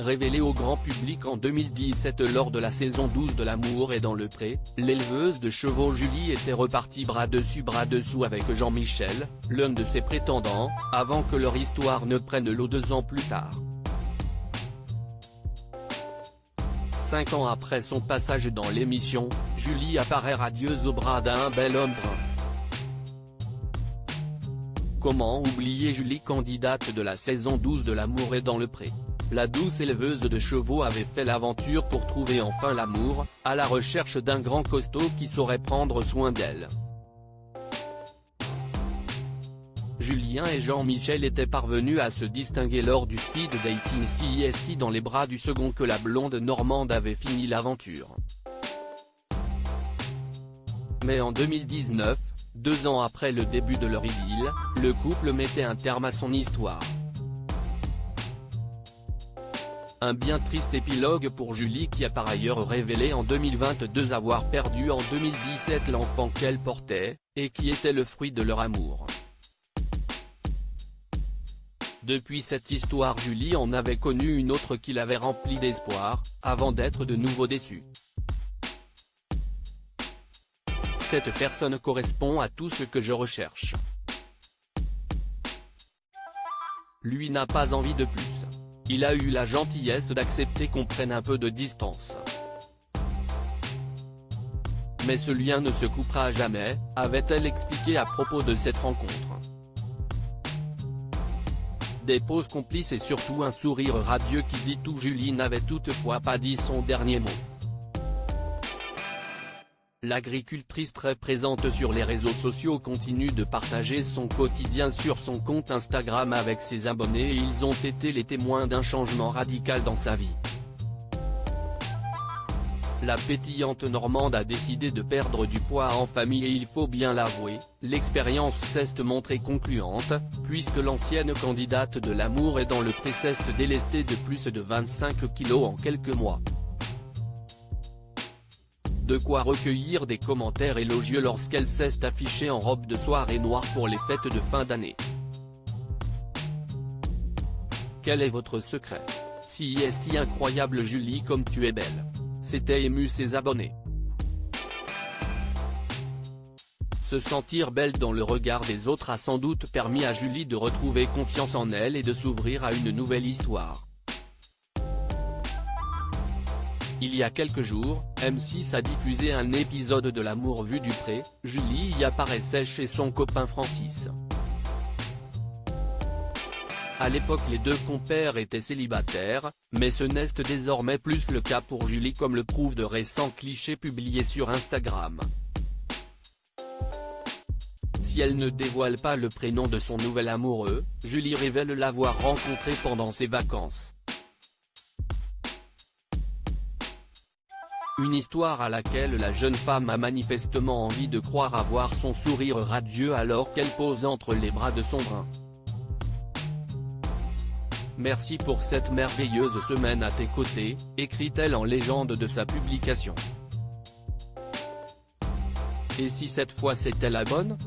Révélée au grand public en 2017 lors de la saison 12 de L'amour est dans le pré, l'éleveuse de chevaux Julie était repartie bras dessus bras dessous avec Jean-Michel, l'un de ses prétendants, avant que leur histoire ne prenne l'eau 2 ans plus tard. 5 ans après son passage dans l'émission, Julie apparaît radieuse au bras d'un bel homme brun. Comment oublier Julie, candidate de la saison 12 de L'amour est dans le pré? La douce éleveuse de chevaux avait fait l'aventure pour trouver enfin l'amour, à la recherche d'un grand costaud qui saurait prendre soin d'elle. Julien et Jean-Michel étaient parvenus à se distinguer lors du speed dating CIST dans les bras du second que la blonde normande avait fini l'aventure. Mais en 2019, 2 ans après le début de leur idylle, le couple mettait un terme à son histoire. Un bien triste épilogue pour Julie qui a par ailleurs révélé en 2022 avoir perdu en 2017 l'enfant qu'elle portait, et qui était le fruit de leur amour. Depuis cette histoire, Julie en avait connu une autre qui l'avait remplie d'espoir, avant d'être de nouveau déçue. Cette personne correspond à tout ce que je recherche. Lui n'a pas envie de plus. Il a eu la gentillesse d'accepter qu'on prenne un peu de distance. Mais ce lien ne se coupera jamais, avait-elle expliqué à propos de cette rencontre. Des pauses complices et surtout un sourire radieux qui dit tout. Julie n'avait toutefois pas dit son dernier mot. L'agricultrice, très présente sur les réseaux sociaux, continue de partager son quotidien sur son compte Instagram avec ses abonnés, et ils ont été les témoins d'un changement radical dans sa vie. La pétillante normande a décidé de perdre du poids en famille et il faut bien l'avouer, l'expérience s'est montrée concluante, puisque l'ancienne candidate de L'amour est dans le pré s'est délestée de plus de 25 kilos en quelques mois. De quoi recueillir des commentaires élogieux lorsqu'elle s'est affichée en robe de soirée noire pour les fêtes de fin d'année. Quel est votre secret? CIST incroyable Julie, comme tu es belle. S'était ému ses abonnés. Se sentir belle dans le regard des autres a sans doute permis à Julie de retrouver confiance en elle et de s'ouvrir à une nouvelle histoire. Il y a quelques jours, M6 a diffusé un épisode de L'amour vu du pré, Julie y apparaissait chez son copain Francis. À l'époque les deux compères étaient célibataires, mais ce n'est désormais plus le cas pour Julie comme le prouvent de récents clichés publiés sur Instagram. Si elle ne dévoile pas le prénom de son nouvel amoureux, Julie révèle l'avoir rencontré pendant ses vacances. Une histoire à laquelle la jeune femme a manifestement envie de croire, à voir son sourire radieux alors qu'elle pose entre les bras de son brun. Merci pour cette merveilleuse semaine à tes côtés, écrit-elle en légende de sa publication. Et si cette fois c'était la bonne ?